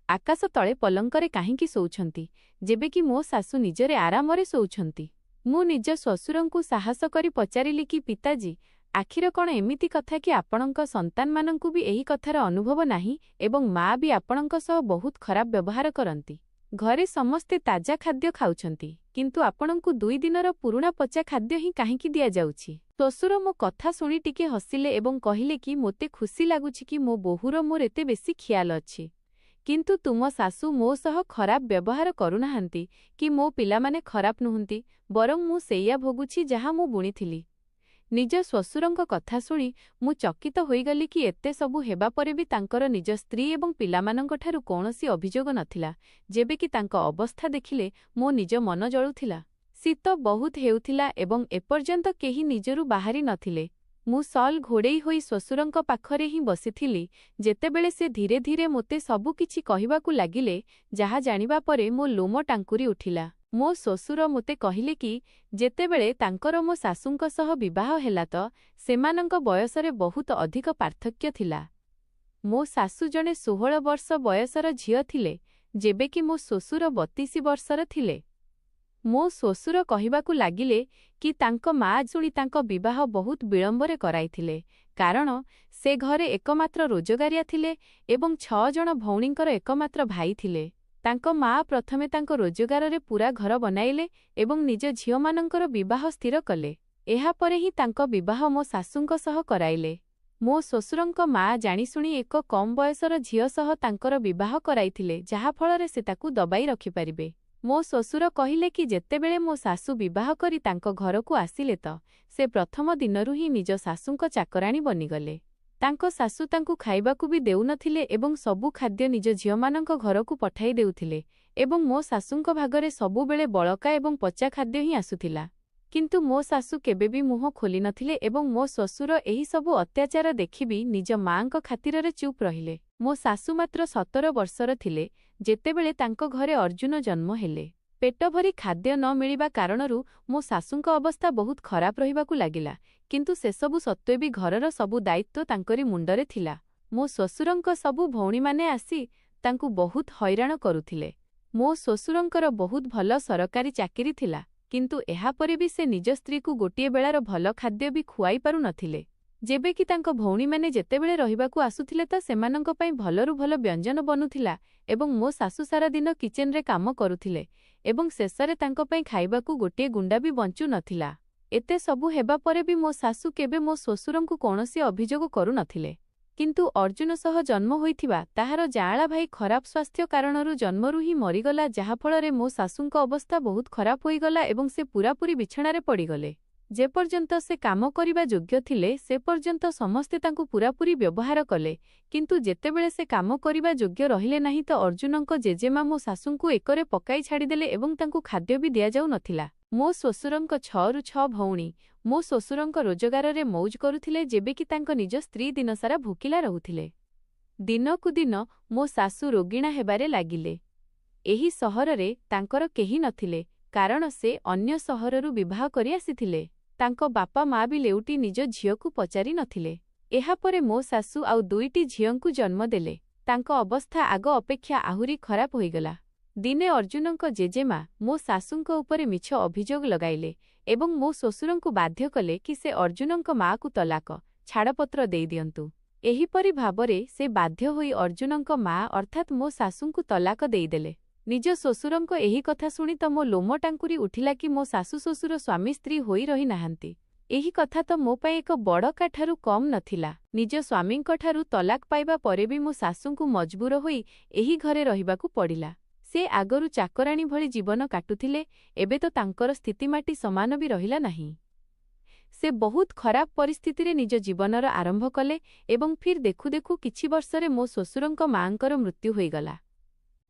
ଆକାଶ ତଳେ ପଲଙ୍କରେ କାହିଁକି ଶୋଉଛନ୍ତି, ଯେବେକି ମୋ ଶାଶୁ ନିଜରେ ଆରାମରେ ଶୋଉଛନ୍ତି। ମୁଁ ନିଜ ଶ୍ୱଶୁରଙ୍କୁ ସାହସ କରି ପଚାରିଲି କି ପିତାଜୀ, ଆଖିର କ'ଣ ଏମିତି କଥା କି ଆପଣଙ୍କ ସନ୍ତାନମାନଙ୍କୁ ବି ଏହି କଥାର ଅନୁଭବ ନାହିଁ ଏବଂ ମା ବି ଆପଣଙ୍କ ସହ ବହୁତ ଖରାପ ବ୍ୟବହାର କରନ୍ତି? ଘରେ ସମସ୍ତେ ତାଜା ଖାଦ୍ୟ ଖାଉଛନ୍ତି, କିନ୍ତୁ ଆପଣଙ୍କୁ 2 ଦିନର ପୁରୁଣା ପଚା ଖାଦ୍ୟ ହିଁ କାହିଁକି ଦିଆଯାଉଛି? ଶ୍ୱଶୁର ମୋ କଥା ଶୁଣି ଟିକେ ହସିଲେ ଏବଂ କହିଲେ କି ମୋତେ ଖୁସି ଲାଗୁଛି କି ମୋ ବୋହୂର ମୋର ଏତେ ବେଶୀ ଖିଆଲ ଅଛି। କିନ୍ତୁ ତୁମ ଶାଶୁ ମୋ ସହ ଖରାପ ବ୍ୟବହାର କରୁନାହାନ୍ତି କି ମୋ ପିଲାମାନେ ଖରାପ ନୁହନ୍ତି, ବରଂ ମୁଁ ସେଇଆ ଭୋଗୁଛି ଯାହା ମୁଁ ବୁଣିଥିଲି। ନିଜ ଶ୍ୱଶୁରଙ୍କ କଥା ଶୁଣି ମୁଁ ଚକିତ ହୋଇଗଲି କି ଏତେ ସବୁ ହେବା ପରେ ବି ତାଙ୍କର ନିଜ ସ୍ତ୍ରୀ ଏବଂ ପିଲାମାନଙ୍କଠାରୁ କୌଣସି ଅଭିଯୋଗ ନଥିଲା। ଯେବେକି ତାଙ୍କ ଅବସ୍ଥା ଦେଖିଲେ ମୋ ନିଜ ମନ ଜଳୁଥିଲା। ଶୀତ ବହୁତ ହେଉଥିଲା ଏବଂ ଏପର୍ଯ୍ୟନ୍ତ କେହି ନିଜରୁ ବାହାରି ନଥିଲେ। ମୁଁ ସଲ୍ ଘୋଡ଼େଇ ହୋଇ ଶ୍ୱଶୁରଙ୍କ ପାଖରେ ହିଁ ବସିଥିଲି, ଯେତେବେଳେ ସେ ଧୀରେ ଧୀରେ ମୋତେ ସବୁ କିଛି କହିବାକୁ ଲାଗିଲେ, ଯାହା ଜାଣିବା ପରେ ମୋ ଲୋମ ଟାଙ୍କୁରି ଉଠିଲା। ମୋ ଶ୍ୱଶୁର ମୋତେ କହିଲେ କି ଯେତେବେଳେ ତାଙ୍କର ମୋ ଶାଶୁଙ୍କ ସହ ବିବାହ ହେଲା ତ ସେମାନଙ୍କ ବୟସରେ ବହୁତ ଅଧିକ ପାର୍ଥକ୍ୟ ଥିଲା। ମୋ ଶାଶୁ ଜଣେ 16 ବର୍ଷ ବୟସର ଝିଅ ଥିଲେ, ଯେବେକି ମୋ ଶ୍ୱଶୁର 32 ବର୍ଷର ଥିଲେ। ମୋ ଶ୍ୱଶୁର କହିବାକୁ ଲାଗିଲେ କି ତାଙ୍କ ମା ଶୁଣି ତାଙ୍କ ବିବାହ ବହୁତ ବିଳମ୍ବରେ କରାଇଥିଲେ, କାରଣ ସେ ଘରେ ଏକମାତ୍ର ରୋଜଗାରିଆ ଥିଲେ ଏବଂ 6 ଜଣ ଭଉଣୀଙ୍କର ଏକମାତ୍ର ଭାଇ ଥିଲେ। ତାଙ୍କ ମା ପ୍ରଥମେ ତାଙ୍କ ରୋଜଗାରରେ ପୂରା ଘର ବନାଇଲେ ଏବଂ ନିଜ ଝିଅମାନଙ୍କର ବିବାହ ସ୍ଥିର କଲେ। ଏହାପରେ ହିଁ ତାଙ୍କ ବିବାହ ମୋ ଶାଶୁଙ୍କ ସହ କରାଇଲେ। ମୋ ଶ୍ୱଶୁରଙ୍କ ମା ଜାଣିଶୁଣି ଏକ କମ୍ ବୟସର ଝିଅ ସହ ତାଙ୍କର ବିବାହ କରାଇଥିଲେ, ଯାହାଫଳରେ ସେ ତାକୁ ଦବାଇ ରଖିପାରିବେ। ମୋ ଶ୍ୱଶୁର କହିଲେ କି ଯେତେବେଳେ ମୋ ଶାଶୁ ବିବାହ କରି ତାଙ୍କ ଘରକୁ ଆସିଲେ ତ ସେ ପ୍ରଥମ ଦିନରୁ ହିଁ ନିଜ ଶାଶୁଙ୍କ ଚାକରାଣୀ ବନିଗଲେ। ତାଙ୍କ ଶାଶୁ ତାଙ୍କୁ ଖାଇବାକୁ ବି ଦେଉନଥିଲେ ଏବଂ ସବୁ ଖାଦ୍ୟ ନିଜ ଝିଅମାନଙ୍କ ଘରକୁ ପଠାଇ ଦେଉଥିଲେ ଏବଂ ମୋ ଶାଶୁଙ୍କ ଭାଗରେ ସବୁବେଳେ ବଳକା ଏବଂ ପଚା ଖାଦ୍ୟ ହିଁ ଆସୁଥିଲା। କିନ୍ତୁ ମୋ ଶାଶୁ କେବେ ବି ମୁହଁ ଖୋଲିନଥିଲେ ଏବଂ ମୋ ଶ୍ୱଶୁର ଏହି ସବୁ ଅତ୍ୟାଚାର ଦେଖିବି ନିଜ ମାଙ୍କ ଖାତିରରେ ଚୁପ୍ ରହିଲେ। ମୋ ଶାଶୁ ମାତ୍ର 17 ବର୍ଷର ଥିଲେ ଯେତେବେଳେ ତାଙ୍କ ଘରେ ଅର୍ଜୁନ ଜନ୍ମ ହେଲେ। ପେଟ ଭରି ଖାଦ୍ୟ ନ ମିଳିବା କାରଣରୁ ମୋ ଶାଶୁଙ୍କ ଅବସ୍ଥା ବହୁତ ଖରାପ ରହିବାକୁ ଲାଗିଲା, କିନ୍ତୁ ସେସବୁ ସତ୍ତ୍ୱେ ବି ଘରର ସବୁ ଦାୟିତ୍ୱ ତାଙ୍କରି ମୁଣ୍ଡରେ ଥିଲା। ମୋ ଶ୍ୱଶୁରଙ୍କ ସବୁ ଭଉଣୀମାନେ ଆସି ତାଙ୍କୁ ବହୁତ ହଇରାଣ କରୁଥିଲେ। ମୋ ଶ୍ୱଶୁରଙ୍କର ବହୁତ ଭଲ ସରକାରୀ ଚାକିରି ଥିଲା, କିନ୍ତୁ ଏହାପରେ ବି ସେ ନିଜ ସ୍ତ୍ରୀକୁ ଗୋଟିଏ ବେଳାର ଭଲ ଖାଦ୍ୟ ବି ଖୁଆଇ ପାରୁନଥିଲେ। ଯେବେକି ତାଙ୍କ ଭଉଣୀମାନେ ଯେତେବେଳେ ରହିବାକୁ ଆସୁଥିଲେ ତ ସେମାନଙ୍କ ପାଇଁ ଭଲରୁ ଭଲ ବ୍ୟଞ୍ଜନ ବନୁଥିଲା ଏବଂ ମୋ ଶାଶୁ ସାରା ଦିନ କିଚେନରେ କାମ କରୁଥିଲେ ଏବଂ ଶେଷରେ ତାଙ୍କ ପାଇଁ ଖାଇବାକୁ ଗୋଟିଏ ଗୁଣ୍ଡା ବି ବଞ୍ଚୁ ନଥିଲା। ଏତେ ସବୁ ହେବା ପରେ ବି ମୋ ଶାଶୁ କେବେ ମୋ ଶ୍ୱଶୁରଙ୍କୁ କୌଣସି ଅଭିଯୋଗ କରୁନଥିଲେ। କିନ୍ତୁ ଅର୍ଜୁନ ସହ ଜନ୍ମ ହୋଇଥିବା ତାହାର ଜାଆଁଳା ଭାଇ ଖରାପ ସ୍ୱାସ୍ଥ୍ୟ କାରଣରୁ ଜନ୍ମରୁ ହିଁ ମରିଗଲା, ଯାହାଫଳରେ ମୋ ଶାଶୁଙ୍କ ଅବସ୍ଥା ବହୁତ ଖରାପ ହୋଇଗଲା ଏବଂ ସେ ପୂରାପୂରି ବିଛଣାରେ ପଡ଼ିଗଲେ। ଯେପର୍ଯ୍ୟନ୍ତ ସେ କାମ କରିବା ଯୋଗ୍ୟ ଥିଲେ ସେ ପର୍ଯ୍ୟନ୍ତ ସମସ୍ତେ ତାଙ୍କୁ ପୂରାପୂରି ବ୍ୟବହାର କଲେ, କିନ୍ତୁ ଯେତେବେଳେ ସେ କାମ କରିବା ଯୋଗ୍ୟ ରହିଲେ ନାହିଁ ତ ଅର୍ଜୁନଙ୍କ ଜେଜେମା ମୋ ଶାଶୁଙ୍କୁ ଏକରେ ପକାଇ ଛାଡ଼ିଦେଲେ ଏବଂ ତାଙ୍କୁ ଖାଦ୍ୟ ବି ଦିଆଯାଉ ନଥିଲା। ମୋ ଶ୍ୱଶୁରଙ୍କ 6ରୁ 6 ଭଉଣୀ ମୋ ଶ୍ୱଶୁରଙ୍କ ରୋଜଗାରରେ ମଉଜ କରୁଥିଲେ, ଯେବେକି ତାଙ୍କ ନିଜ ସ୍ତ୍ରୀ ଦିନସାରା ଭୋକିଲା ରହୁଥିଲେ। ଦିନକୁ ଦିନ ମୋ ଶାଶୁ ରୋଗିଣା ହେବାରେ ଲାଗିଲେ। ଏହି ସହରରେ ତାଙ୍କର କେହି ନଥିଲେ, କାରଣ ସେ ଅନ୍ୟ ସହରରୁ ବିବାହ କରି ଆସିଥିଲେ। ତାଙ୍କ ବାପା ମା ବି ଲେଉଟି ନିଜ ଝିଅକୁ ପଚାରି ନଥିଲେ। ଏହାପରେ ମୋ ଶାଶୁ ଆଉ 2ଟି ଝିଅଙ୍କୁ ଜନ୍ମ ଦେଲେ। ତାଙ୍କ ଅବସ୍ଥା ଆଗ ଅପେକ୍ଷା ଆହୁରି ଖରାପ ହୋଇଗଲା। ଦିନେ ଅର୍ଜୁନଙ୍କ ଜେଜେମା ମୋ ଶାଶୁଙ୍କ ଉପରେ ମିଛ ଅଭିଯୋଗ ଲଗାଇଲେ ଏବଂ ମୋ ଶ୍ୱଶୁରଙ୍କୁ ବାଧ୍ୟ କଲେ କି ସେ ଅର୍ଜୁନଙ୍କ ମାଆକୁ ତଲାକ, ଛାଡ଼ପତ୍ର ଦେଇଦିଅନ୍ତୁ। ଏହିପରି ଭାବରେ ସେ ବାଧ୍ୟ ହୋଇ ଅର୍ଜୁନଙ୍କ ମା ଅର୍ଥାତ୍ ମୋ ଶାଶୁଙ୍କୁ ତଲାକ ଦେଇଦେଲେ। ନିଜ ଶ୍ୱଶୁରଙ୍କ ଏହି କଥା ଶୁଣି ତ ମୋ ଲୋମ ଟାଙ୍କୁରି ଉଠିଲା କି ମୋ ଶାଶୁ ଶ୍ୱଶୁର ସ୍ୱାମୀ ସ୍ତ୍ରୀ ହୋଇ ରହିନାହାନ୍ତି। ଏହି କଥା ତ ମୋ ପାଇଁ ଏକ ବଡ଼ କାଠାରୁ କମ୍ ନଥିଲା। ନିଜ ସ୍ୱାମୀଙ୍କଠାରୁ ତଲାକ ପାଇବା ପରେ ବି ମୋ ଶାଶୁଙ୍କୁ ମଜବୁର ହୋଇ ଏହି ଘରେ ରହିବାକୁ ପଡ଼ିଲା। ସେ ଆଗରୁ ଚାକରାଣୀ ଭଳି ଜୀବନ କାଟୁଥିଲେ, ଏବେ ତ ତାଙ୍କର ସ୍ଥିତି ମାଟି ସମାନ ବି ରହିଲା ନାହିଁ। ସେ ବହୁତ ଖରାପ ପରିସ୍ଥିତିରେ ନିଜ ଜୀବନର ଆରମ୍ଭ କଲେ ଏବଂ ଫିର୍ ଦେଖୁ ଦେଖୁ କିଛି ବର୍ଷରେ ମୋ ଶ୍ୱଶୁରଙ୍କ ମାଆଙ୍କର ମୃତ୍ୟୁ ହୋଇଗଲା।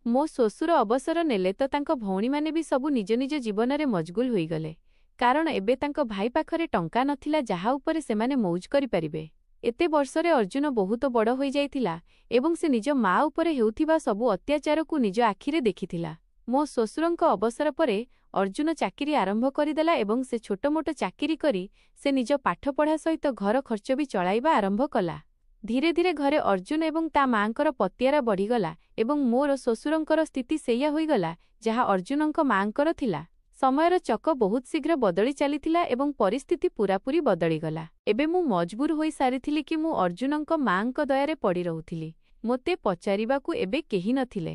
ମୋ ଶ୍ୱଶୁର ଅବସର ନେଲେ ତ ତାଙ୍କ ଭଉଣୀମାନେ ବି ସବୁ ନିଜ ନିଜ ଜୀବନରେ ମଜଗୁଲ ହୋଇଗଲେ, କାରଣ ଏବେ ତାଙ୍କ ଭାଇ ପାଖରେ ଟଙ୍କା ନଥିଲା ଯାହା ଉପରେ ସେମାନେ ମଉଜ କରିପାରିବେ। ଏତେ ବର୍ଷରେ ଅର୍ଜୁନ ବହୁତ ବଡ଼ ହୋଇଯାଇଥିଲା ଏବଂ ସେ ନିଜ ମା ଉପରେ ହେଉଥିବା ସବୁ ଅତ୍ୟାଚାରକୁ ନିଜ ଆଖିରେ ଦେଖିଥିଲା। ମୋ ଶ୍ୱଶୁରଙ୍କ ଅବସର ପରେ ଅର୍ଜୁନ ଚାକିରି ଆରମ୍ଭ କରିଦେଲା ଏବଂ ସେ ଛୋଟମୋଟ ଚାକିରି କରି ସେ ନିଜ ପାଠପଢ଼ା ସହିତ ଘର ଖର୍ଚ୍ଚ ବି ଚଳାଇବା ଆରମ୍ଭ କଲା। ଧୀରେ ଧୀରେ ଘରେ ଅର୍ଜୁନ ଏବଂ ତା ମାଆଙ୍କର ପତିଆରା ବଢ଼ିଗଲା ଏବଂ ମୋର ଶ୍ୱଶୁରଙ୍କର ସ୍ଥିତି ସେଇଆ ହୋଇଗଲା ଯାହା ଅର୍ଜୁନଙ୍କ ମାଆଙ୍କର ଥିଲା। ସମୟର ଚକ ବହୁତ ଶୀଘ୍ର ବଦଳି ଚାଲିଥିଲା ଏବଂ ପରିସ୍ଥିତି ପୂରାପୂରି ବଦଳିଗଲା। ଏବେ ମୁଁ ମଜବୁର ହୋଇ ସାରିଥିଲି କି ମୁଁ ଅର୍ଜୁନଙ୍କ ମାଆଙ୍କ ଦୟାରେ ପଡ଼ି ରହୁଥିଲି। ମୋତେ ପଚାରିବାକୁ ଏବେ କେହି ନଥିଲେ।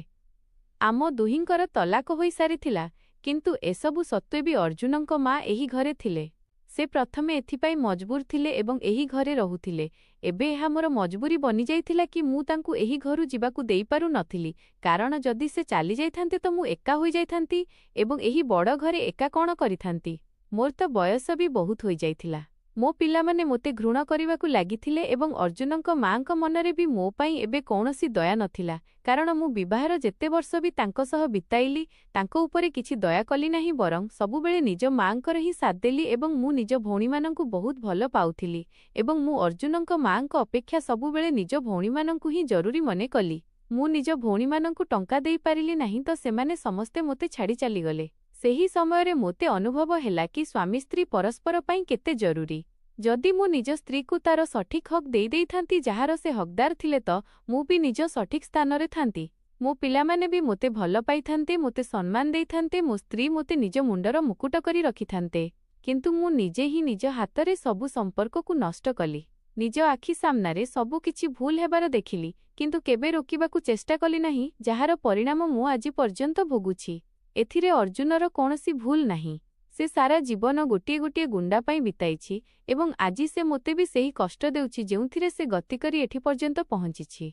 ଆମ ଦୁହିଁଙ୍କର ତଲାକ ହୋଇ ସାରିଥିଲା, କିନ୍ତୁ ଏସବୁ ସତ୍ତ୍ୱେ ବି ଅର୍ଜୁନଙ୍କ ମା ଏହି ଘରେ ଥିଲେ। ସେ ପ୍ରଥମେ ଏଥିପାଇଁ ମଜବୁର ଥିଲେ ଏବଂ ଏହି ଘରେ ରହୁଥିଲେ। ଏବେ ଏହା ମୋର ମଜବୁରି ବନିଯାଇଥିଲା କି ମୁଁ ତାଙ୍କୁ ଏହି ଘରୁ ଯିବାକୁ ଦେଇପାରୁ ନଥିଲି, କାରଣ ଯଦି ସେ ଚାଲିଯାଇଥାନ୍ତେ ତ ମୁଁ ଏକା ହୋଇଯାଇଥାନ୍ତି ଏବଂ ଏହି ବଡ଼ ଘରେ ଏକା କ'ଣ କରିଥାନ୍ତି। ମୋର ତ ବୟସ ବି ବହୁତ ହୋଇଯାଇଥିଲା। ମୋ ପିଲାମାନେ ମୋତେ ଘୃଣା କରିବାକୁ ଲାଗିଥିଲେ ଏବଂ ଅର୍ଜୁନଙ୍କ ମାଆଙ୍କ ମନରେ ବି ମୋ ପାଇଁ ଏବେ କୌଣସି ଦୟା ନଥିଲା, କାରଣ ମୁଁ ବିବାହର ଯେତେ ବର୍ଷ ବି ତାଙ୍କ ସହ ବିତାଇଲି ତାଙ୍କ ଉପରେ କିଛି ଦୟା କଲି ନାହିଁ, ବରଂ ସବୁବେଳେ ନିଜ ମାଆଙ୍କର ହିଁ ସାଥ ଦେଲି ଏବଂ ମୁଁ ନିଜ ଭଉଣୀମାନଙ୍କୁ ବହୁତ ଭଲ ପାଉଥିଲି ଏବଂ ମୁଁ ଅର୍ଜୁନଙ୍କ ମାଆଙ୍କ ଅପେକ୍ଷା ସବୁବେଳେ ନିଜ ଭଉଣୀମାନଙ୍କୁ ହିଁ ଜରୁରୀ ମନେ କଲି। ମୁଁ ନିଜ ଭଉଣୀମାନଙ୍କୁ ଟଙ୍କା ଦେଇପାରିଲି ନାହିଁ ତ ସେମାନେ ସମସ୍ତେ ମୋତେ ଛାଡ଼ି ଚାଲିଗଲେ। ସେହି ସମୟରେ ମୋତେ ଅନୁଭବ ହେଲା କି ସ୍ୱାମୀ ସ୍ତ୍ରୀ ପରସ୍ପର ପାଇଁ କେତେ ଜରୁରୀ। ଯଦି ମୁଁ ନିଜ ସ୍ତ୍ରୀକୁ ତାର ସଠିକ୍ ହକ୍ ଦେଇଥାନ୍ତି ଯାହାର ସେ ହକଦାର ଥିଲେ ତ ମୁଁ ବି ନିଜ ସଠିକ୍ ସ୍ଥାନରେ ଥାନ୍ତି। ମୋ ପିଲାମାନେ ବି ମୋତେ ଭଲ ପାଇଥାନ୍ତେ, ମୋତେ ସମ୍ମାନ ଦେଇଥାନ୍ତେ, ମୋ ସ୍ତ୍ରୀ ମୋତେ ନିଜ ମୁଣ୍ଡର ମୁକୁଟ କରି ରଖିଥାନ୍ତେ। କିନ୍ତୁ ମୁଁ ନିଜେ ହିଁ ନିଜ ହାତରେ ସବୁ ସମ୍ପର୍କକୁ ନଷ୍ଟ କଲି। ନିଜ ଆଖି ସାମ୍ନାରେ ସବୁ କିଛି ଭୁଲ ହେବାର ଦେଖିଲି, କିନ୍ତୁ କେବେ ରୋକିବାକୁ ଚେଷ୍ଟା କଲି ନାହିଁ, ଯାହାର ପରିଣାମ ମୁଁ ଆଜି ପର୍ଯ୍ୟନ୍ତ ଭୋଗୁଛି। ଏଥିରେ ଅର୍ଜୁନର କୌଣସି ଭୁଲ ନାହିଁ। ସେ ସାରା ଜୀବନ ଗୋଟିଏ ଗୋଟିଏ ଗୁଣ୍ଡା ପାଇଁ ବିତାଇଛି ଏବଂ ଆଜି ସେ ମୋତେ ବି ସେହି କଷ୍ଟ ଦେଉଛି ଯେଉଁଥିରେ ସେ ଗତି କରି ଏଠି ପର୍ଯ୍ୟନ୍ତ ପହଞ୍ଚିଛି।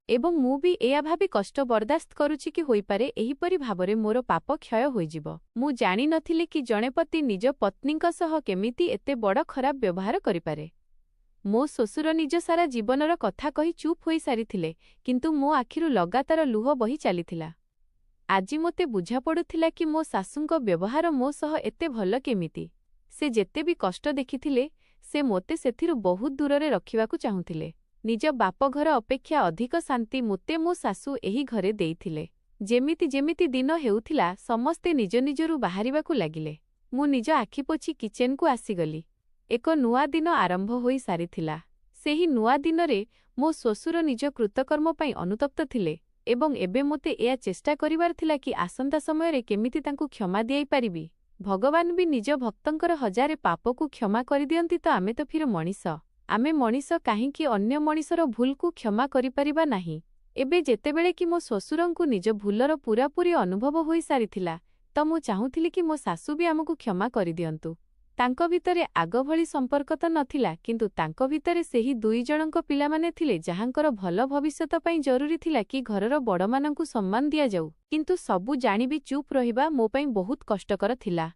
ଏବଂ ମୁଁ ବି ଏୟା ଭାବି କଷ୍ଟ ବରଦାସ୍ତ କରୁଛି କି ହୋଇପାରେ ଏହିପରି ଭାବରେ ମୋର ପାପ କ୍ଷୟ ହୋଇଯିବ। ମୁଁ ଜାଣିନଥିଲି କି ଜଣେ ପତି ନିଜ ପତ୍ନୀଙ୍କ ସହ କେମିତି ଏତେ ବଡ଼ ଖରାପ ବ୍ୟବହାର କରିପାରେ। ମୋ ଶ୍ୱଶୁର ନିଜ ସାରା ଜୀବନର କଥା କହି ଚୁପ୍ ହୋଇସାରିଥିଲେ, କିନ୍ତୁ ମୋ ଆଖିରୁ ଲଗାତାର ଲୁହ ବହି ଚାଲିଥିଲା। ଆଜି ମୋତେ ବୁଝାପଡ଼ୁଥିଲା କି ମୋ ଶାଶୁଙ୍କ ବ୍ୟବହାର ମୋ ସହ ଏତେ ଭଲ କେମିତି। ସେ ଯେତେ ବି କଷ୍ଟ ଦେଖିଥିଲେ ସେ ମୋତେ ସେଥିରୁ ବହୁତ ଦୂରରେ ରଖିବାକୁ ଚାହୁଁଥିଲେ। ନିଜ ବାପଘର ଅପେକ୍ଷା ଅଧିକ ଶାନ୍ତି ମୋତେ ମୋ ଶାଶୁ ଏହି ଘରେ ଦେଇଥିଲେ। ଯେମିତି ଯେମିତି ଦିନ ହେଉଥିଲା ସମସ୍ତେ ନିଜ ନିଜରୁ ବାହାରିବାକୁ ଲାଗିଲେ। ମୁଁ ନିଜ ଆଖି ପୋଛି କିଚେନକୁ ଆସିଗଲି। ଏକ ନୂଆ ଦିନ ଆରମ୍ଭ ହୋଇ ସାରିଥିଲା। ସେହି ନୂଆ ଦିନରେ ମୋ ଶ୍ୱଶୁର ନିଜ କୃତକର୍ମ ପାଇଁ ଅନୁତପ୍ତ ଥିଲେ ଏବଂ ଏବେ ମୋତେ ଏହା ଚେଷ୍ଟା କରିବାର ଥିଲା କି ଆସନ୍ତା ସମୟରେ କେମିତି ତାଙ୍କୁ କ୍ଷମା ଦେଇପାରିବି। ଭଗବାନ ବି ନିଜ ଭକ୍ତଙ୍କର ହଜାରେ ପାପକୁ କ୍ଷମା କରିଦିଅନ୍ତି ତ ଆମେ ତ ଫିର ମଣିଷ। ଆମେ ମଣିଷ କାହିଁକି ଅନ୍ୟ ମଣିଷର ଭୁଲକୁ କ୍ଷମା କରିପାରିବା ନାହିଁ? ଏବେ ଯେତେବେଳେ କି ମୋ ଶ୍ୱଶୁରଙ୍କୁ ନିଜ ଭୁଲର ପୂରାପୂରି ଅନୁଭବ ହୋଇସାରିଥିଲା, ତ ମୁଁ ଚାହୁଁଥିଲି କି ମୋ ଶାଶୁ ବି ଆମକୁ କ୍ଷମା କରିଦିଅନ୍ତୁ। ତାଙ୍କ ଭିତରେ ଆଗଭଳି ସମ୍ପର୍କ ତ ନଥିଲା, କିନ୍ତୁ ତାଙ୍କ ଭିତରେ ସେହି 2 ଜଣଙ୍କ ପିଲାମାନେ ଥିଲେ ଯାହାଙ୍କର ଭଲ ଭବିଷ୍ୟତ ପାଇଁ ଜରୁରୀ ଥିଲା କି ଘରର ବଡ଼ମାନଙ୍କୁ ସମ୍ମାନ ଦିଆଯାଉ। କିନ୍ତୁ ସବୁ ଜାଣି ବି ଚୁପ୍ ରହିବା ମୋ ପାଇଁ ବହୁତ କଷ୍ଟକର ଥିଲା।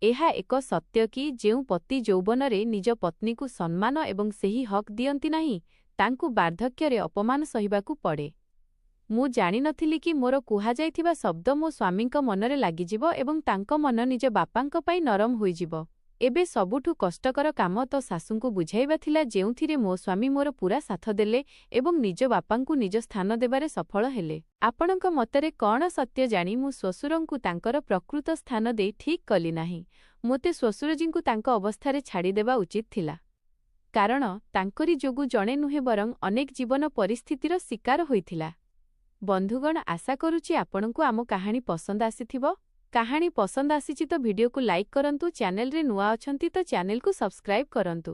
ଏହା ଏକ ସତ୍ୟ କି ଯେଉଁ ପତି ଯୌବନରେ ନିଜ ପତ୍ନୀକୁ ସମ୍ମାନ ଏବଂ ସେହି ହକ୍ ଦିଅନ୍ତି ନାହିଁ, ତାଙ୍କୁ ବାର୍ଦ୍ଧକ୍ୟରେ ଅପମାନ ସହିବାକୁ ପଡ଼େ। ମୁଁ ଜାଣିନଥିଲି କି ମୋର କୁହାଯାଇଥିବା ଶବ୍ଦ ମୋ ସ୍ୱାମୀଙ୍କ ମନରେ ଲାଗିଯିବ ଏବଂ ତାଙ୍କ ମନ ନିଜ ବାପାଙ୍କ ପାଇଁ ନରମ ହୋଇଯିବ। ଏବେ ସବୁଠୁ କଷ୍ଟକର କାମ ତ ଶାଶୁଙ୍କୁ ବୁଝାଇବା ଥିଲା, ଯେଉଁଥିରେ ମୋ ସ୍ୱାମୀ ମୋର ପୁରା ସାଥ ଦେଲେ ଏବଂ ନିଜ ବାପାଙ୍କୁ ନିଜ ସ୍ଥାନ ଦେବାରେ ସଫଳ ହେଲେ। ଆପଣଙ୍କ ମତରେ କ'ଣ ସତ୍ୟ ଜାଣି ମୁଁ ଶ୍ୱଶୁରଙ୍କୁ ତାଙ୍କର ପ୍ରକୃତ ସ୍ଥାନ ଦେଇ ଠିକ୍ କଲି ନାହିଁ? ମୋତେ ଶ୍ୱଶୁରଜୀଙ୍କୁ ତାଙ୍କ ଅବସ୍ଥାରେ ଛାଡ଼ିଦେବା ଉଚିତ ଥିଲା। କାରଣ ତାଙ୍କରି ଯୋଗୁଁ ଜଣେ ନୁହେଁ ବରଂ ଅନେକ ଜୀବନ ପରିସ୍ଥିତିର ଶିକାର ହୋଇଥିଲା। ବନ୍ଧୁଗଣ, ଆଶା କରୁଛି ଆପଣଙ୍କୁ ଆମ କାହାଣୀ ପସନ୍ଦ ଆସିଥିବ। କାହାଣୀ ପସନ୍ଦ ଆସିଛି ତ ଭିଡିଓକୁ ଲାଇକ୍ କରନ୍ତୁ। ଚ୍ୟାନେଲରେ ନୂଆ ଅଛନ୍ତି ତ ଚ୍ୟାନେଲକୁ ସବସ୍କ୍ରାଇବ୍ କରନ୍ତୁ।